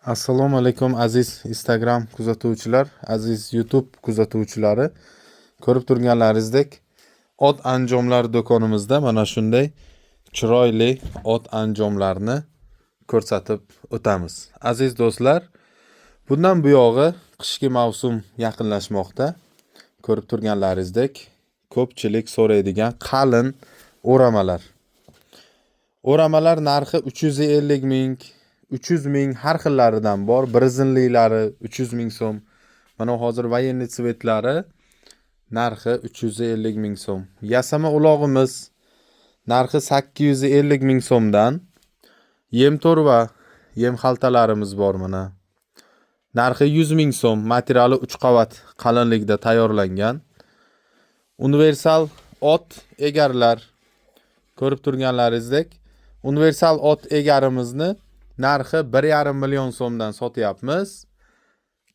Assalomu alaykum aziz Instagram kuzatuvchilar, aziz YouTube kuzatuvchilari. Ko'rib turganlaringizdek, ot anjomlar do'konimizda mana shunday chiroyli ot anjomlarni ko'rsatib o'tamiz. Aziz do'stlar, bundan bu yog'i qishki mavsum yaqinlashmoqda. Ko'rib turganlaringizdek, ko'pchilik so'raydigan qalin o'ramalar. O'ramalar narxi 350 ming, 300 ming har xillaridan bor. Brizinliklari 300 ming so'm. Mana hozir voyenniy svetlari narxi 350 ming so'm. Yasama ulog'imiz narxi 850 ming so'mdan. Yem to'rva, yem xaltalarimiz bor mana. Narxi 100 ming so'm. Materiali 3 qavat qalinlikda tayyorlangan. Universal ot egarlar. Ko'rib turganlaringizdek, universal ot egarimizni narxi 1,5 million so'mdan sotyapmiz.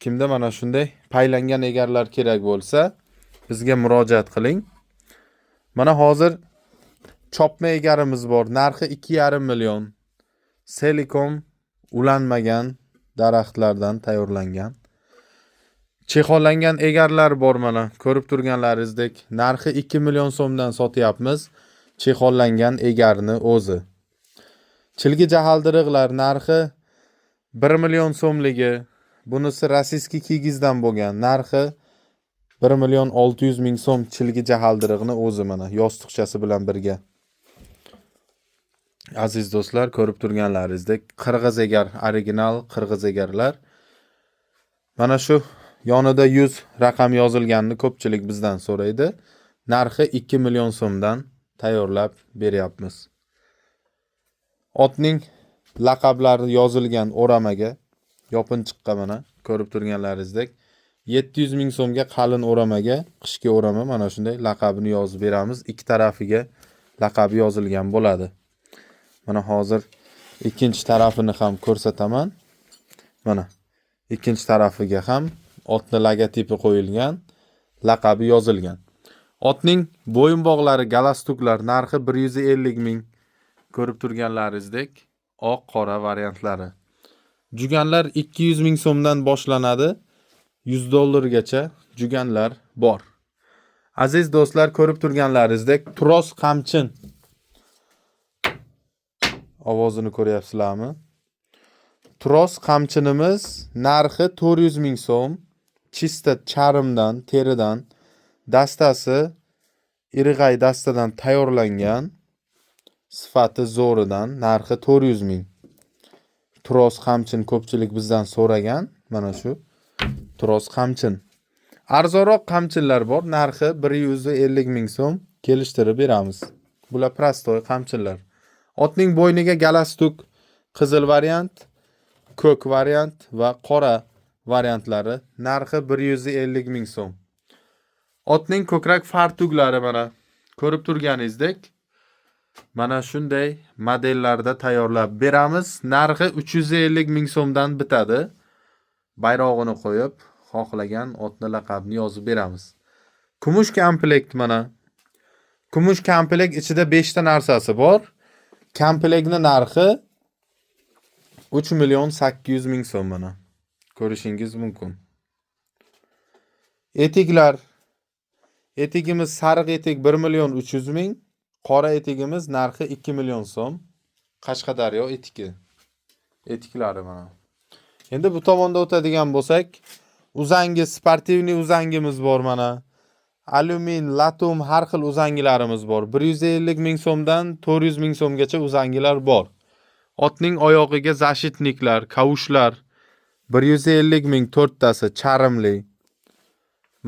Kimda mana shunday paylangan egarlar kerak bo'lsa, bizga murojaat qiling. Mana hozir chopma egarimiz bor. Narxi 2,5 million. Silikon ulanmagan daraxtlardan tayyorlangan. Chexollangan egarlar bor mana. Ko'rib turganlaringizdek, narxi 2 million so'mdan sotyapmiz. Chexollangan egarni o'zi. Chilgi jahaldiriqlar narxi 1 million so'mligi. Bunisi rossiyskiy kigizdan bo'lgan. Narxi 1 million 600 ming so'm chilgi jahaldiriqni o'zi mana yostiqchasi bilan birga. Aziz do'stlar, ko'rib turganlaringizdek, qirg'iz egar, original qirg'iz egarlar. Mana shu yonida 100 raqam yozilganini ko'pchilik bizdan so'raydi. Narxi 2 million so'mdan tayyorlab beryapmiz. Otning laqablari yozilgan o'ramaga, yopinchiqqa mana ko'rib turganlaringizdek 700 ming so'mga qalin o'ramaga, qishki o'rama mana shunday laqabini yozib beramiz. Ikki tarafiga laqabi yozilgan bo'ladi. Mana hozir ikkinchi tarafini ham ko'rsataman. Mana ikkinchi tarafiga ham otning logotipi qo'yilgan, laqabi yozilgan. Otning bo'yinbog'lari, galastuklar narxi 150 ming. Ko'rib turganlaringizdek, oq qora variantlari. Juganlar 200 ming so'mdan boshlanadi. 100 dollargacha juganlar bor. Aziz do'stlar, ko'rib turganlaringizdek, turos qamchin. Ovozini ko'ryapsizlarmi? Turos qamchinimiz narxi 400 ming so'm. Chista charmdan, teridan, dastasi irg'ay dastadan tayyorlangan. Sifati zo'ridan, narxi 400 ming. Turos qamchin ko'pchilik bizdan so'ragan. Mana shu turos qamchin. Arzonroq qamchinlar bor. Narxi 150 ming so'm. Kelishtirib beramiz. Bular prostoy qamchinlar. Otning bo'yniga galastuk, qizil variant, ko'k variant va qora variantlari. Narxi 150 ming so'm. Otning ko'krak fartuglari mana ko'rib turganingizdek, mana shunday modellarda tayyorlab beramiz. Narxi 350 ming so'mdan bitadi. Bayrog'ini qo'yib, xohlagan otni laqabini yozib beramiz. Kumush komplekt mana. Kumush komplekt ichida 5 ta narsasi bor. Komplektning narxi 3 million 800 ming so'm mana. Ko'rishingiz mumkin. Etiklar. Etigimiz sariq etik 1 million 300 ming. Qora etigimiz narxi 2 million so'm. Qashqadaryo etiki. Etiklari mana. Endi bu tomonda o'tadigan bo'lsak, uzangi, sportivniy uzangimiz bor mana. Alyumin, latum har xil uzangilarimiz bor. 150 ming so'mdan 400 ming so'mgacha uzangilar bor. Otning oyog'iga zashitniklar, kavushlar 150 ming 4 tasi charmli.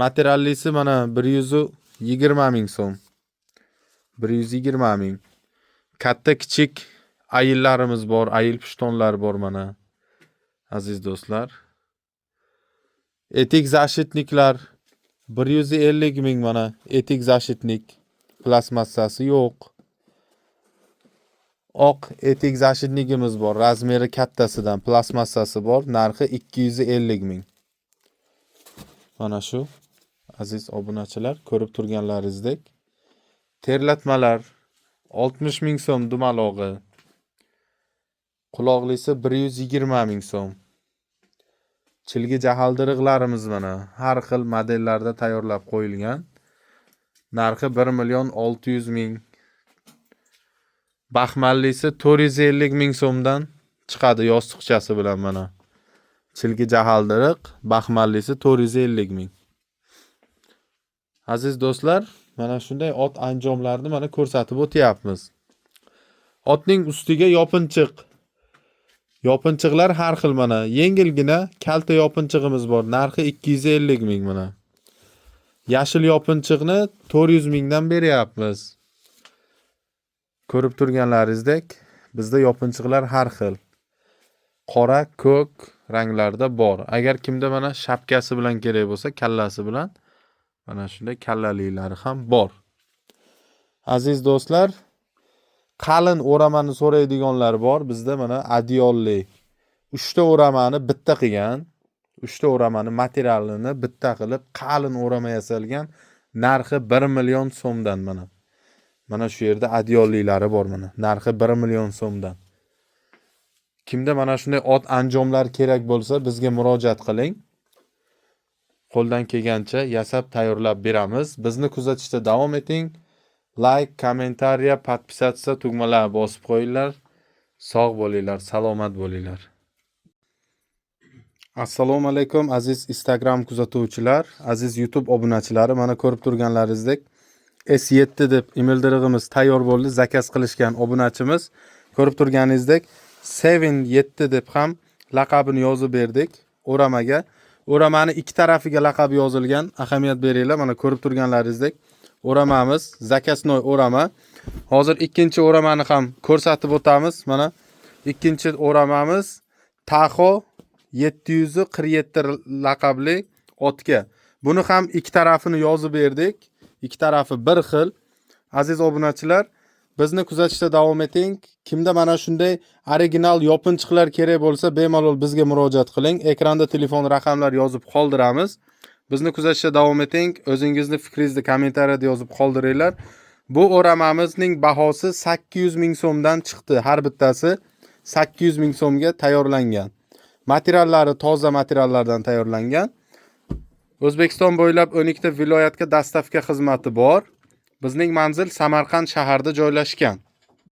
Materiallisi mana 120 ming so'm. 120 ming. Katta kichik ayillarimiz bor, ayil pushtonlar bor mana. Aziz do'stlar. Etik zashitniklar 150 ming mana. Etik zashitnik. Plastmassasi yo'q. Oq etik zashitnigimiz bor. Razmeri kattasidan plastmassasi bor. Narxi 250 ming. Mana shu. Aziz obunachilar, ko'rib turganlaringizdek, terlatmalar 60 ming so'm dumalog'i. Quloqlisi 120 ming so'm. Chilgi jahaldiriqlarimiz mana har xil modellarda tayyorlab qo'yilgan. Narxi 1.600.000. Baxmallisi 450.000 so'mdan chiqadi yostiqchasi bilan mana. Chilgi jahaldiriq, baxmallisi 450.000. Aziz do'stlar, mana shunday ot anjomlarini mana ko'rsatib o'tyapmiz. Otning ustiga yopinchiq. Yopinchiqlar har xil mana. Yengilgina kalta yopinchig'imiz bor. Narxi 250.000 mana. Yashil yopinchiqni 400.000 dan beryapmiz. Ko'rib turganlaringizdek, bizda yopinchiqlar har xil. Qora, ko'k ranglarda bor. Agar kimda mana shapkasi bilan kerak bo'lsa, kallasi bilan mana shunday kallaliklari ham bor. Aziz do'stlar, qalin o'ramani so'raydiganlar bor. Bizda mana adiyolli 3 ta o'ramani bitta qilgan, 3 ta o'ramani materialini bitta qilib qalin o'rama yasalgan. Narxi 1 million so'mdan mana. Mana shu yerda adiyolliklari bor mana. Narxi 1 million so'mdan. Kimda mana shunday ot anjomlar kerak bo'lsa, bizga murojaat qiling. Qo'ldan kelgancha yasab tayyorlab beramiz. Bizni kuzatishda davom eting. Like, kommentariya, podpisatsiya tugmalariga bosib qo'yinglar. Sog' bo'linglar, salomat bo'linglar. Assalomu alaykum aziz Instagram kuzatuvchilar, aziz YouTube obunachilari. Mana ko'rib turganlaringizdek S7 deb emaildirig'imiz tayyor bo'ldi. Zakaz qilishgan obunachimiz. Ko'rib turganingizdek 7 deb ham laqabini yozib berdik o'ramaga. O'ramani ikki tarafiga laqab yozilgan. Ahamiyat beringlar. Mana ko'rib turganlaringizdek o'ramamiz zakasnoy o'rama. Hozir ikkinchi o'ramani ham ko'rsatib o'tamiz. Mana ikkinchi o'ramamiz Taxo 747 laqabli otga. Buni ham ikki tarafini yozib berdik. Ikki tarafi bir xil. Aziz obunachilar, bizni kuzatishda davom eting. Kimda mana shunday original yopinchiqlar kerak bo'lsa, bemalol bizga murojaat qiling. Ekranda telefon raqamlar yozib qoldiramiz. Bizni kuzatishda davom eting. O'zingizni fikringizni kommentariyada yozib qoldiringlar. Bu o'ramamizning bahosi 800.000 so'mdan chiqdi. Har bittasi 800.000 so'mga tayyorlangan. Materiallari toza materiallardan tayyorlangan. O'zbekiston bo'ylab 12 ta viloyatga dastavka xizmati bor. Bizning manzil Samarqand shahrida joylashgan.